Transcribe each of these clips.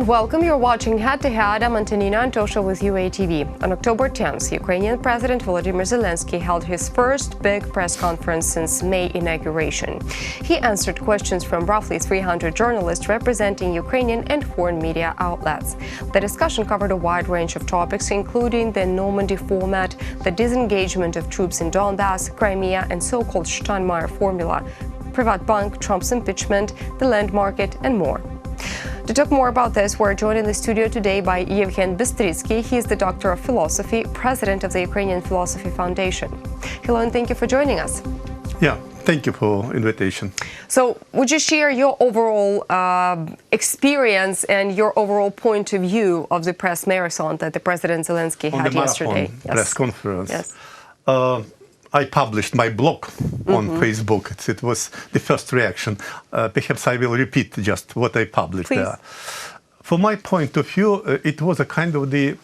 and welcome. You're watching Head to Head. I'm Antonina Antosha with UATV. On October 10th, Ukrainian President Volodymyr Zelensky held his first big press conference since May inauguration. He answered questions from roughly 300 journalists representing Ukrainian and foreign media outlets. The discussion covered a wide range of topics, including the Normandy format, the disengagement of troops in Donbas, Crimea, and so-called Steinmeier formula, PrivatBank, Trump's impeachment, the land market, and more. To talk more about this, we're joined in the studio today by Yevhen Bystrytsky. He is the Doctor of Philosophy, President of the Ukrainian Philosophy Foundation. Hello, and thank you for joining us. Yeah, thank you for invitation. So, would you share your overall experience and your overall point of view of the press marathon that the President Zelensky had yesterday? Press conference. Yes. I published my blog on Facebook. It was the first reaction. Perhaps I will repeat just what I published there. From my point of view, it was a kind of the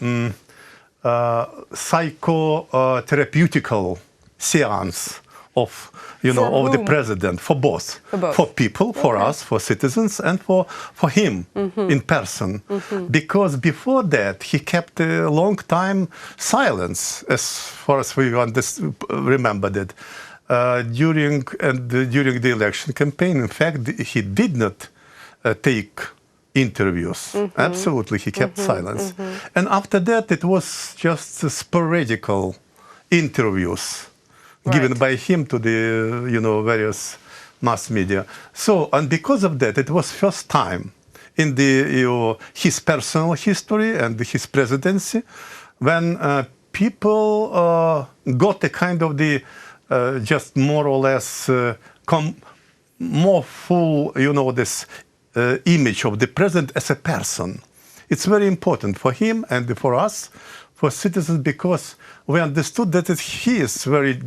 psychotherapeutical seance of, of the president, for both. For people, for us, for citizens, and for him in person. Because before that, he kept a long time silence, as far as we remembered it. During the election campaign, in fact, he did not take interviews. Absolutely, he kept silence. And after that, it was just sporadical interviews given by him to the, various mass media. So, and because of that, it was first time in the, his personal history and his presidency when people got a kind of the, just more or less more full, this image of the president as a person. It's very important for him and for us, for citizens, because we understood that he is very,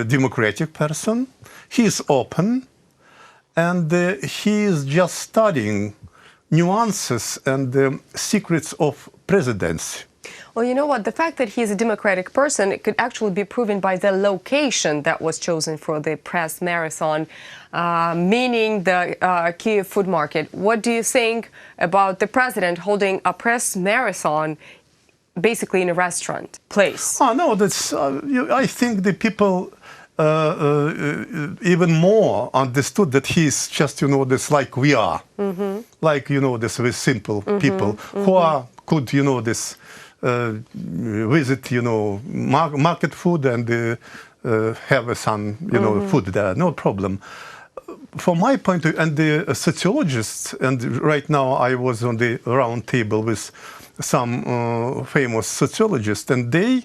democratic person. He is open, and he is just studying nuances and the secrets of presidency. Well, you know what? The fact that he's a democratic person, it could actually be proven by the location that was chosen for the press marathon, meaning the Kyiv food market. What do you think about the president holding a press marathon basically in a restaurant place? Oh, no, that's, I think the people even more understood that he's just, this like we are. Like, this very simple people who are, could, this visit, market food and have some, food there, no problem. From my point of view, and the sociologists, and right now I was on the round table with some famous sociologists, and they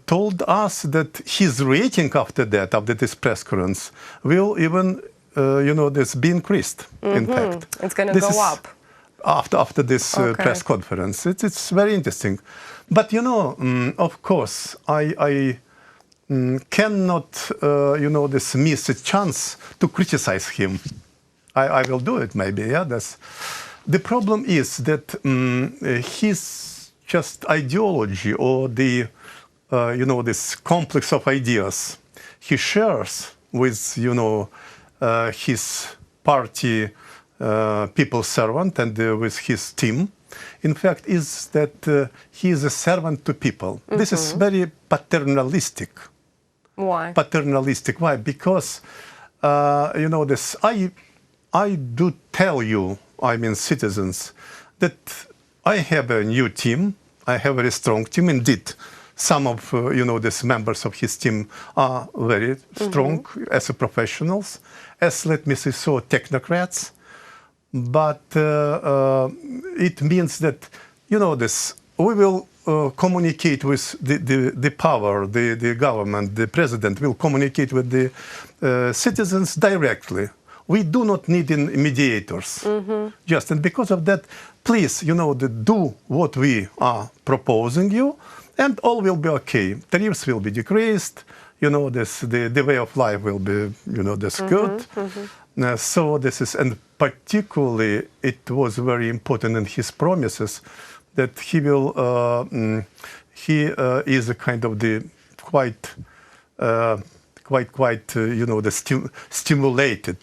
told us that his rating after this press conference will even, this be increased, in fact. It's going to go up. After this press conference. It's very interesting. But, of course, I cannot, miss a chance to criticize him. I will do it, maybe, yeah. The problem is that his just ideology or the, this complex of ideas he shares with, his party people's servant and with his team, in fact, is that he is a servant to people. This is very paternalistic. Why? Paternalistic. Why? Because, this, I do tell you, I mean citizens, that I have a new team. I have a very strong team. Indeed, some of, these members of his team are very strong as professionals, as, let me say so, technocrats. But it means that, this, we will communicate with the power, the government, the president will communicate with the citizens directly. We do not need mediators. Just, and because of that, please, do what we are proposing you, and all will be okay. Tariffs will be decreased, the way of life will be, good. So this is, and particularly it was very important in his promises that he will, he is a kind of the quite, stimulated,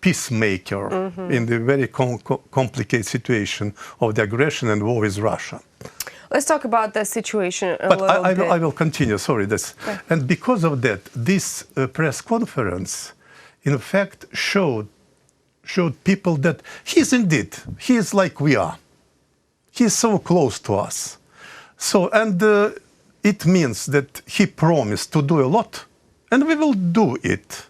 peacemaker in the very complicated situation of the aggression and war with Russia. Let's talk about the situation a little bit. I will continue, sorry. Okay. And because of that, this press conference, in fact, showed people that he is like we are. He is so close to us. So, and it means that he promised to do a lot, and we will do it.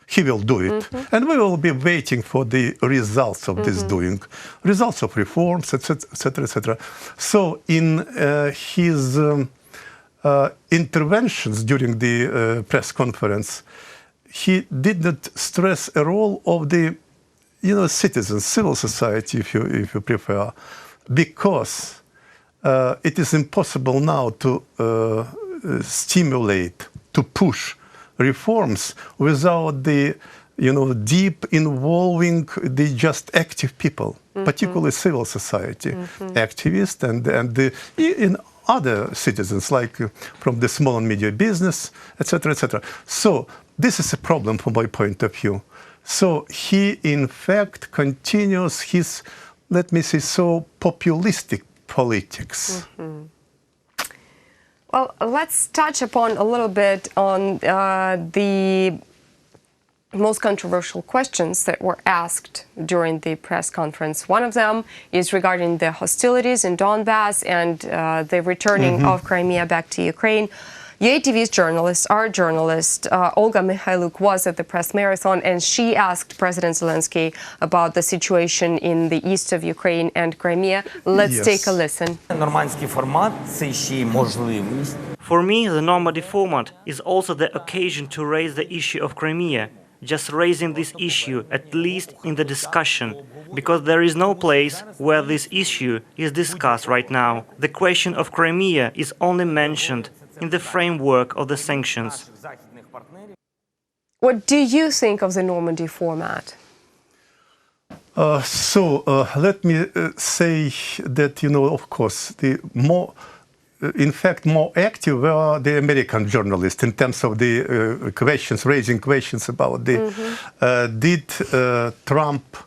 He will do it, and we will be waiting for the results of this doing, results of reforms, etc., etc. So, in his interventions during the press conference, he did not stress a role of the, citizens, civil society, if you prefer, because it is impossible now to stimulate, to push reforms without the, deep involving the just active people, particularly civil society activists and other citizens, like from the small and medium business, etc., etc. So this is a problem from my point of view. So he, in fact, continues his, let me say, so populistic politics. Well, let's touch upon a little bit on the most controversial questions that were asked during the press conference. One of them is regarding the hostilities in Donbas and the returning of Crimea back to Ukraine. UATV's journalist, our journalist, Olga Mikhailuk, was at the press marathon, and she asked President Zelensky about the situation in the east of Ukraine and Crimea. Let's take a listen. For me, the Normandy format is also the occasion to raise the issue of Crimea. Just raising this issue, at least in the discussion, because there is no place where this issue is discussed right now. The question of Crimea is only mentioned in the framework of the sanctions. What do you think of the Normandy format? Let me say that, of course, the more active were the American journalists in terms of the questions, raising questions about the did Trump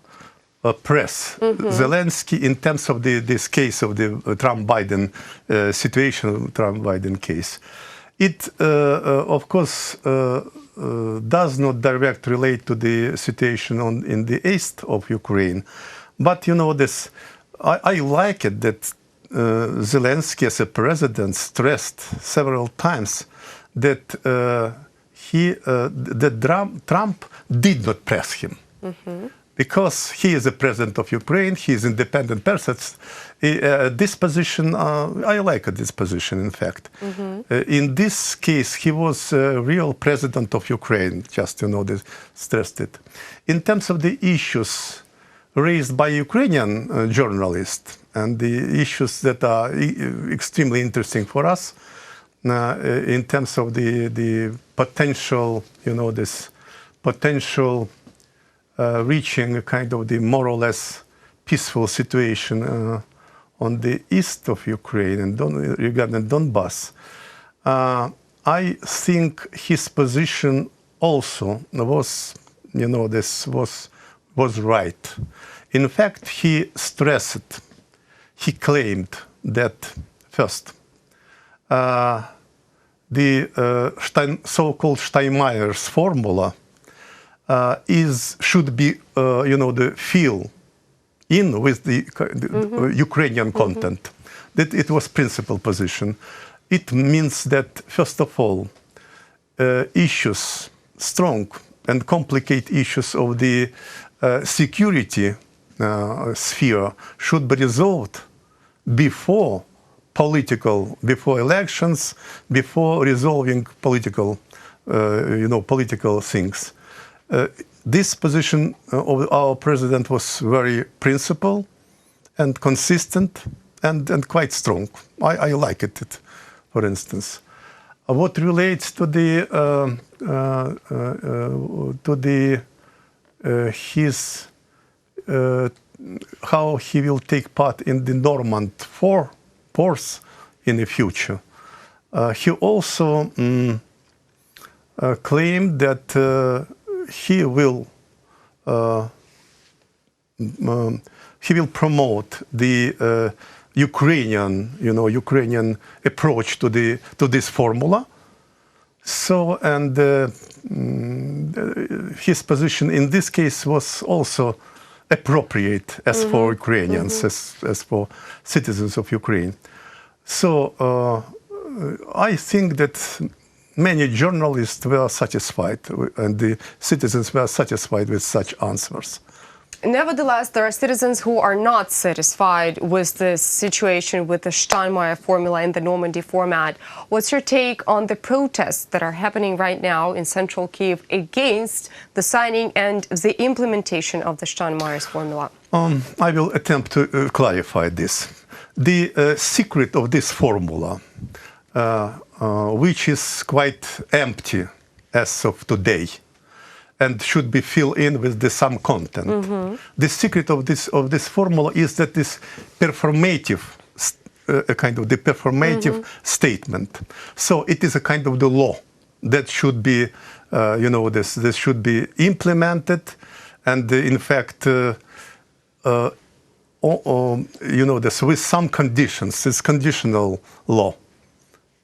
press Zelensky in terms of this case of the Trump-Biden situation, Trump-Biden case. It, of course, does not directly relate to the situation in the east of Ukraine. But, I like it that Zelensky, as a president, stressed several times that Trump did not press him. Because he is the president of Ukraine, he is an independent person. This position, I like this position, in fact. In this case, he was a real president of Ukraine, just, stressed it. In terms of the issues raised by Ukrainian journalists and the issues that are extremely interesting for us, in terms of the potential, this potential reaching a kind of the more or less peaceful situation on the east of Ukraine and regarding Donbas, I think his position also was, was right. In fact, he stressed, he claimed that first, the so-called Steinmeier's formula should be, the fill in with the Ukrainian content. That it was principal position. It means that, first of all, issues, strong and complicated issues of the security sphere should be resolved before elections, before resolving political things. This position of our president was very principled and consistent and quite strong. I like it, for instance. What relates to his how he will take part in the Normandy force in the future, he also claimed that he will promote the Ukrainian approach to this formula. So, and his position in this case was also appropriate as for Ukrainians, as for citizens of Ukraine. So I think that many journalists were satisfied, and the citizens were satisfied with such answers. Nevertheless, there are citizens who are not satisfied with this situation with the Steinmeier formula in the Normandy format. What's your take on the protests that are happening right now in central Kyiv against the signing and the implementation of the Steinmeier's formula? I will attempt to clarify this. The secret of this formula, which is quite empty as of today, and should be filled in with some content. The secret of this formula is that this performative, kind of the performative statement. So it is a kind of the law that should be, this should be implemented, and in fact, this with some conditions. It's conditional law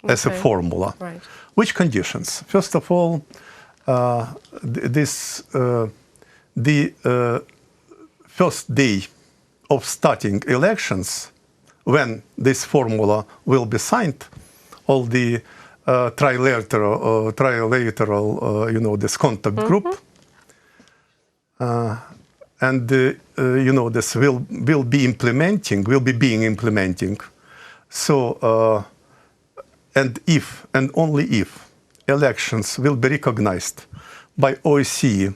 as a formula. Right. Which conditions? First of all, the first day of starting elections, when this formula will be signed, all the trilateral, this contact group, and this will be being implementing. So, and if and only if elections will be recognized by OSCE,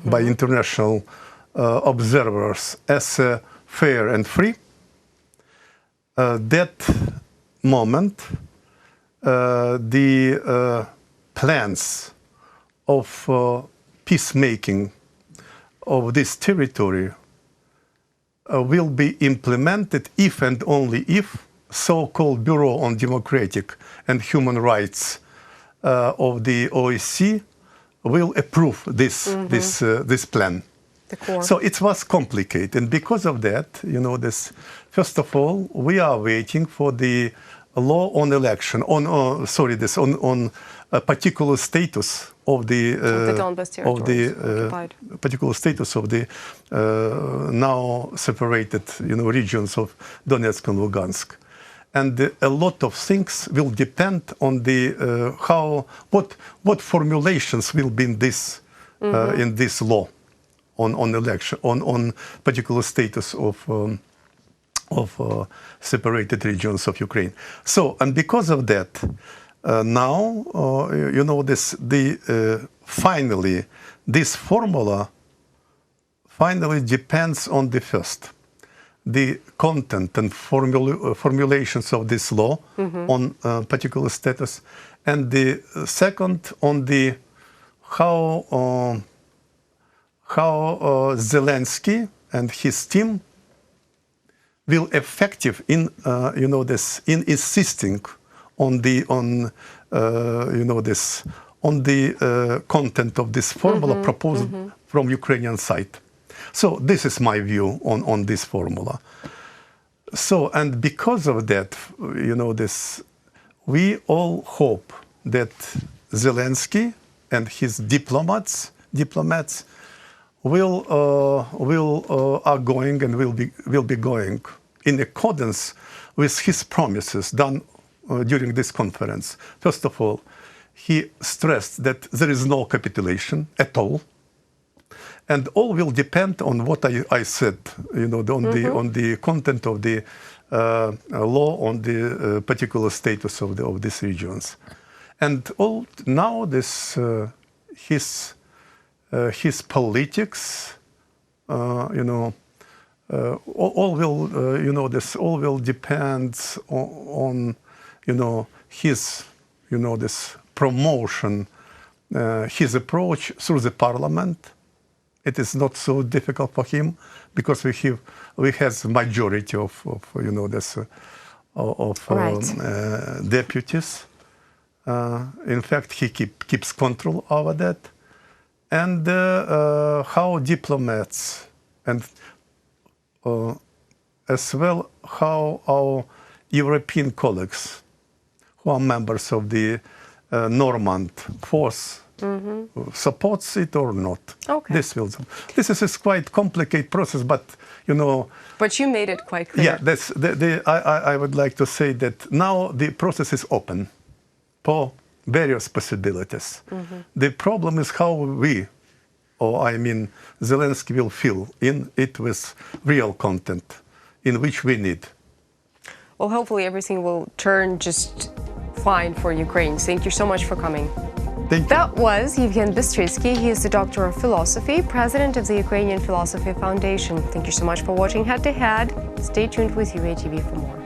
by international observers as fair and free, that moment, the plans of peacemaking of this territory will be implemented if and only if so-called Bureau on Democratic and Human Rights of the OSCE will approve this plan. So it was complicated, and because of that, first of all, we are waiting for the law on election, on a particular status of the Donbas territories, particular status of the now separated regions of Donetsk and Lugansk. And a lot of things will depend on the what formulations will be in this law on election on particular status of separated regions of Ukraine. So, and because of that, now finally this formula finally depends on the first. The content and formulations of this law on particular status, and the second on the how Zelensky and his team will effective in in insisting on the content of this formula proposed from Ukrainian side. So this is my view on this formula. So, and because of that, we all hope that Zelensky and his diplomats are going and will be going in accordance with his promises done during this conference. First of all, he stressed that there is no capitulation at all. And all will depend on what I said, on the content of the law, on the particular status of these regions, and all now this his politics, all will depend on his this promotion, his approach through the parliament. It is not so difficult for him because we have majority of deputies. In fact, he keeps control over that, and how diplomats and as well how our European colleagues who are members of the Normandy force supports it or not. Okay. This is a quite complicated process, but you know. But you made it quite clear. Yeah, I would like to say that now the process is open for various possibilities. The problem is how we, or I mean Zelensky, will fill in it with real content in which we need. Well, hopefully everything will turn just fine for Ukraine. Thank you so much for coming. Thank you. That was Yevhen Bystrytsky. He is the Doctor of Philosophy, President of the Ukrainian Philosophy Foundation. Thank you so much for watching Head to Head. Stay tuned with UATV for more.